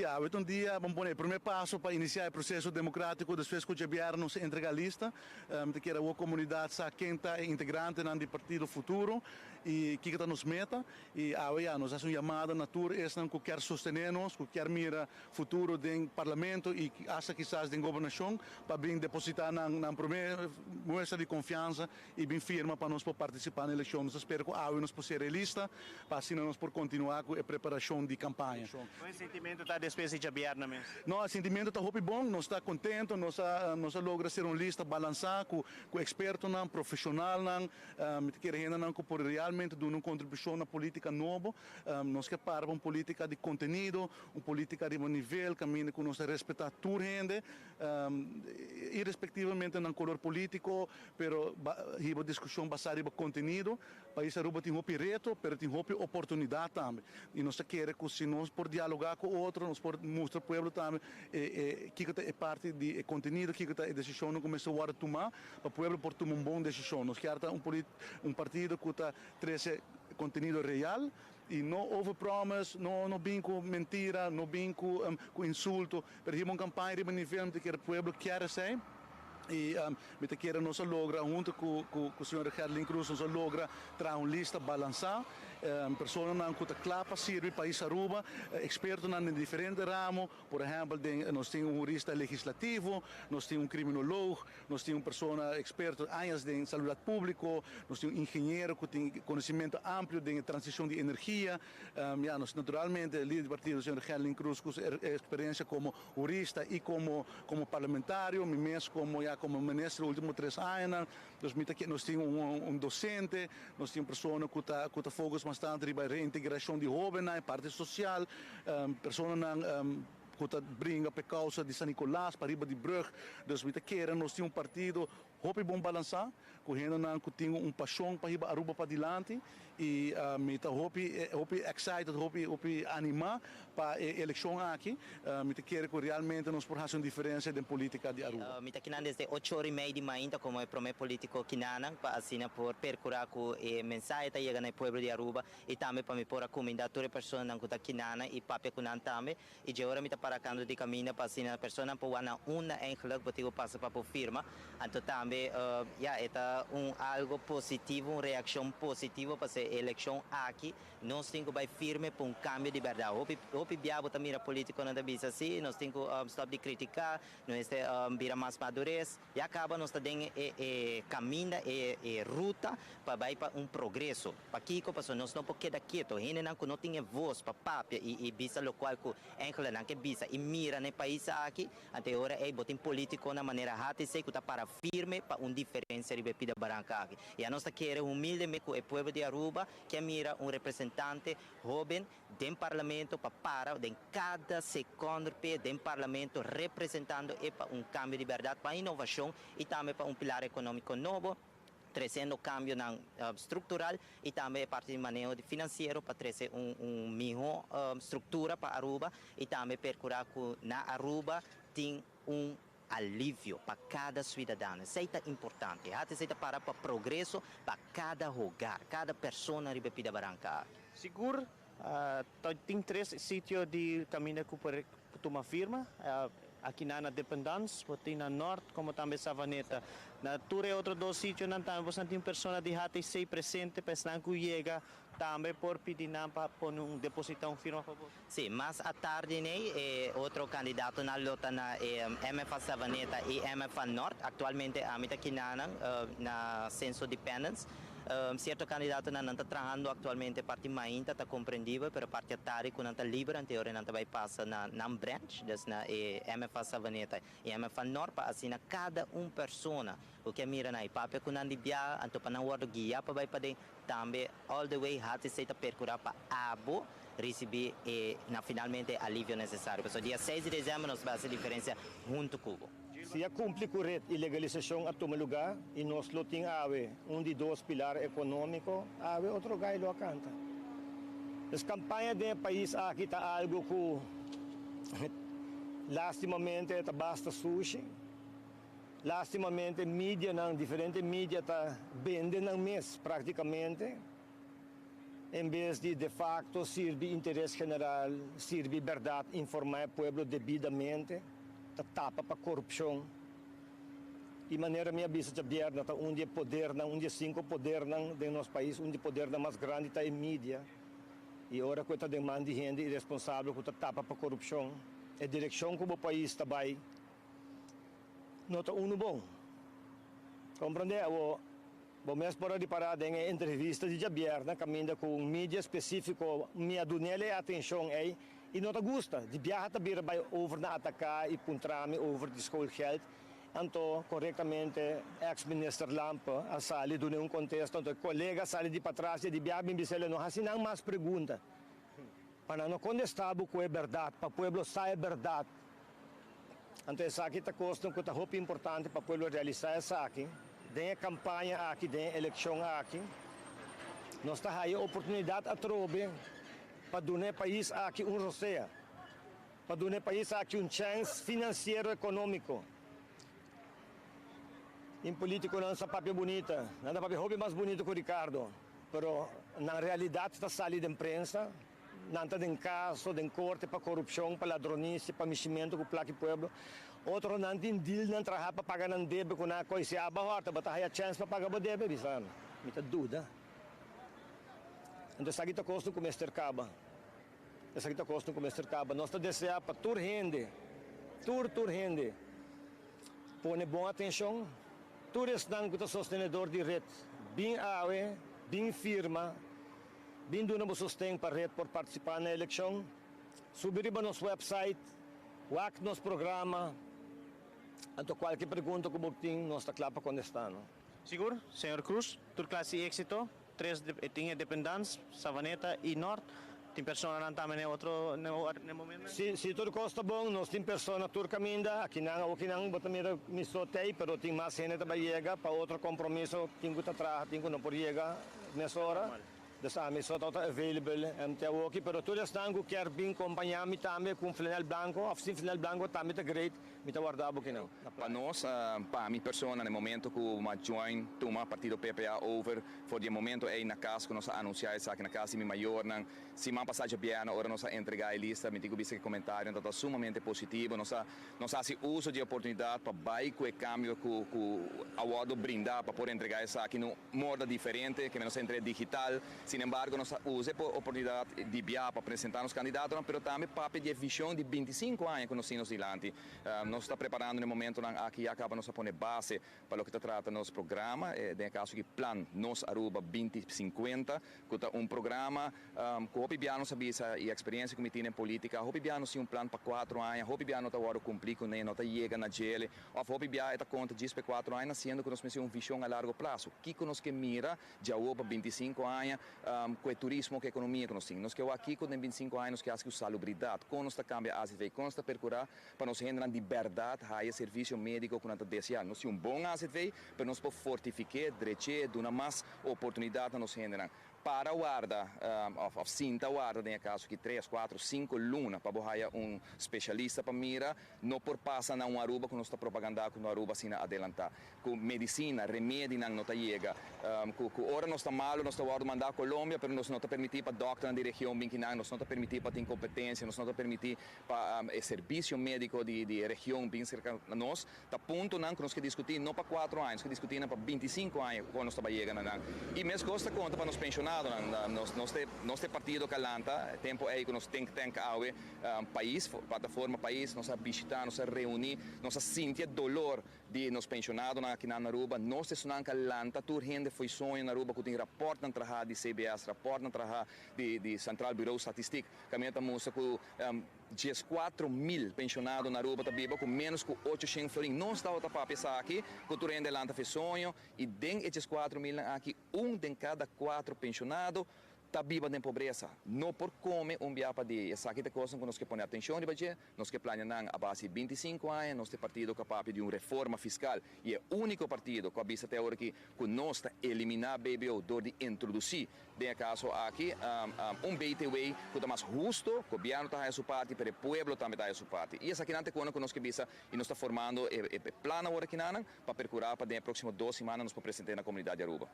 Hoje um dia vamos pôr o primeiro passo para iniciar o processo democrático depois que o governo se entrega a lista, que a comunidade sabe quem está integrante no Partido Futuro e que está nos meta e agora nós fazemos uma chamada na tour essa que quer sostener-nos, que quer mira futuro do parlamento e acha quizás da governação para bem depositar na primeira moeda de confiança e bem firma para nós participar na eleição. Nós espero que agora nos possa ser lista para assim nós por continuar com a preparação de campanha. O sentimento está depois de governo mesmo? Não, o sentimento está muito bom, nós está contente, nós logra ser uma lista balançada, com experto, profissional, que por realmente dar uma contribuição na política nova, nós que para uma política de conteúdo, uma política de nível, caminho que nós respeitar toda a gente, irrespectivamente do color político, pero a discussão baseada no conteúdo, para isso tem um reto, mas tem uma oportunidade também. E nós queremos que se nós por dialogar com outros, nós por mostrar ao povo também que é parte do conteúdo, que é a decisão que começou a tomar, para o povo por tomar uma boa decisão. Nós queremos um partido que traz conteúdo real e não houve promessas, não vem com mentira, não vem com insulto, mas é uma campanha de nível que o povo quer ser. E me queira nós logra junto com o senhor Herlin Cruz nós logra trazer uma lista balançada, pessoas que está clara serve para isso Aruba, expertos em diferentes ramos, por exemplo, nós temos um jurista legislativo, nós temos um criminólogo, nós temos uma pessoa experta em saúde pública, nós temos um engenheiro que tem conhecimento amplo de transição de energia, nós naturalmente o líder do partido, o senhor Herlin Cruz, com experiência como jurista e como parlamentário, mesmo como ministro nos últimos 3 anos, nós temos um docente, nós temos pessoas que está focus bastante na reintegração de jovens na parte social, pessoas que brinca por causa de São Nicolás, para riba de Brugge, nós temos um partido muito bom balançar, que tem paixão para ir Aruba para adiante e me está muito excited, muito animado para a eleição aqui. Me quero que realmente nós possamos fazer uma diferença na política de Aruba. Me está desde 8h30 de manhã como é primeiro político Kinanang para assim por percurar com a mensagem que chega no povo de Aruba e também para me pôr a comunidade toda pessoa que está Kinanang e papel que não também e de agora me está paracando de caminho para assim a pessoa não pode uma engelak porque passa para por firma então também é algo positivo, uma reação positiva para a eleição aqui. Nós temos que ir firme para um cambio de verdade. O biabo também a política não está assim, nós temos que stop de criticar, nós temos que mais madurez e acaba nós temos caminho e ruta para ir para um progresso. Para que nós não podemos quedar quietos, ainda não tem voz para papia e bisa local que encola não que bisa e mira no país aqui, até agora é botem político na maneira rata e sei que está para firme para um diferença de bebida branca aqui. E a nossa quer humildemente com o povo de Aruba que mira um representante jovem do parlamento para em cada segundo do parlamento representando para um cambio de verdade, para inovação e também para um pilar econômico novo, trazendo cambio estrutural e também parte de manejo financeiro para trazer melhor estrutura para Aruba e também percurar que na Aruba tem alívio para cada cidadão. Isso é importante. Isso é para progresso para cada lugar, cada pessoa na Bebida Branca. Seguro, tem 3 sítios de caminho que uma firma. Aqui na Dependance, tem na Norte, como também Savaneta. Na Ture, outros 2 sítios, você tem pessoas de hati sei presente, pensando que chega também por pedir para depositar uma firma, por favor. Sim, mas à tarde, outro candidato na luta na MFA Savaneta e MFA Norte, atualmente a mita Kinanang, na Censo Dependence. Certo candidato não está trabalhando atualmente parte mainta está compreendível para parte tarde que não está livre anterior não vai passar na branch na MFA Savaneta e MFA Norte para assim cada pessoa o que mira na papel que não libia anto para não guarda guia para vai para também all the way hati se está percurar para abo receber finalmente alívio necessário. Porque dia 6 de dezembro nós vamos fazer diferença junto com o Cubo. Se a cumpre correto a legalização a tomar lugar e nós lo tem de 2 pilares econômicos, outro gaio lo canta. As campanhas do país aqui está algo que lastimamente está basta sushi. Lastimamente mídia diferentes mídia está vendendo mês praticamente. em vez de facto servir interesse general, servir verdade, informar o povo devidamente, tapa para corrupção. E maneira minha vista de aberta, onde poder, onde cinco poder de nosso país, onde poder mais grande está em mídia. E ora que está demanda de gente irresponsável que tapa para corrupção. A direção que o país está vai, não está bom. Compreende? Bom, mesmo para de parada em entrevista de aberta, caminha com mídia específico, minha dunele atenção aí, e não te gusta. De viajar também vai over na atacar e puntrame over de schoolgeld. Então, corretamente, ex-minister Lampa, a sali do nenhum contexto, então, colega sali de para trás e de viajar bem bisele, não há sinal mais pergunta. Para não contestar o que é verdade, para o povo saber a verdade. Então, essa aqui está costando que está muito importante para o povo realizar essa aqui. Tem a campanha aqui, tem a eleição aqui. Nós temos aí a oportunidade a trobe para dar ao país aqui roceia. Para dar ao país aqui chance financeiro econômico. Em político não é papel bonita, não é papel mais bonito que o Ricardo. Pero na realidade está salido de imprensa, não está em caso, em corte para corrupção, para ladronice, para meximento com o plaque povo. Outro não tem deal, não trabalha para pagar não deve com a coisa abaixo, para ter a chance para pagar o deve, bisano. Me tá dúvida. Então, essa aqui está custando com o Mr. Caba. Essa aqui está custando com o Mr. Caba. Nós estamos desejando para tur rende, põe boa atenção. Tur estão com o sostenedor de rede, bem awe, bem firma, bem dando sustento para a rede por participar na eleição. Subir para nosso website, o nosso programa. Então, qualquer pergunta que você tem, nós estamos lá para contestar. Seguro, Senhor Cruz, tur classe éxito, tinha dependência, Savaneta e Norte. Tem pessoa não também outro no momento? Se tudo costa bom, nós temos pessoa turca ainda, aqui não, botamira me sotei, pero tem mais gente também chega para outro compromisso, tem que atrás, tem que não pode chegar nessa hora. Dessa me só está available até aqui, pero tudo está que quer bem acompanhar me também com flanel branco, assim flanel branco também está great, me está guardado aqui não. Para nós, para a minha pessoa, no momento que uma join toma partido PPA over, for de momento é na casa que nós anunciar isso aqui na casa me maior, se uma passagem bem, agora nós entregar a lista, me digo que comentário, então está sumamente positivo, nós fazemos uso de oportunidade para baixar o câmbio que o award brindar para poder entregar isso aqui no modo diferente, que nós entre digital. Sin embargo, nós usamos a oportunidade de viajar para apresentar os candidatos, mas também para a visão de 25 anos que nós temos diante. Nós estamos preparando no momento aqui acaba nós poner base para o que trata nosso programa, no caso que Plan Nos Aruba 2050, que é programa que o Pibiano sabe a experiência que me tem em política, o Pibiano tem plan para 4 anos, o Pibiano está agora cumprir com ele, está chega na gele, o Pibiano está conta de 4 anos, sendo que nós temos uma visão a largo prazo. Que nós que mira já para 25 anos, com o turismo, com a economia que nós temos. Nós que aqui com 25 anos que acho que a salubridade, com nós cambia a AZV, com nós percurar para nós generar de verdade a serviço médico que nós desejar. Nós temos bom AZV, mas nós podemos fortificar, direito, dar mais oportunidade nós generar. Para guarda, cinta guarda, tem caso que 3, 4, 5 lunas para borrar especialista para mira, não por passar na Aruba que nós está propaganda com Aruba assim adelantar. Com medicina, remédio não está chega. Com hora nós está mal, nós está guarda mandar a Colômbia, mas nós não está permitir para doctor na região bem que nós não está permitir para ter competência, nós não está permitir para serviço médico de região bem cerca de nós. Tá ponto não que nós que discutir não para 4 anos, que discutir para 25 anos quando nós está chegando não. E mesmo costa conta para nós pensionar nós partido calanta tempo é que nós think tank awe país plataforma país nós visitar nós reunir nós sentir dolor de nos pensionados aqui na Aruba nós estamos calanta tur gente foi sonho na Aruba que tem rapport na traha de CBS rapport na traha de Central Bureau Statistic caminha mostra que 4.000 pensionados na Aruba tá vivo com menos que 800 florin não está outra para pensar aqui que tu rende lanta foi sonho e den esses 4.000 aqui de cada 4 pensionados está viva de pobreza não por comer dia para dia essa aqui é coisa que nós que põe atenção de baixo nós que planejamos a base de 25 anos nós temos partido capaz de uma reforma fiscal e é o único partido que a vista até agora que nós está eliminar BBO dor de introduzir de caso aqui BTW que está mais justo que o governo está a sua parte para o povo também está a sua parte e essa aqui não é coisa que nós que visa e nós está formando plano agora aqui para percurar para as próximas 2 semanas nós para apresentar na comunidade de Aruba.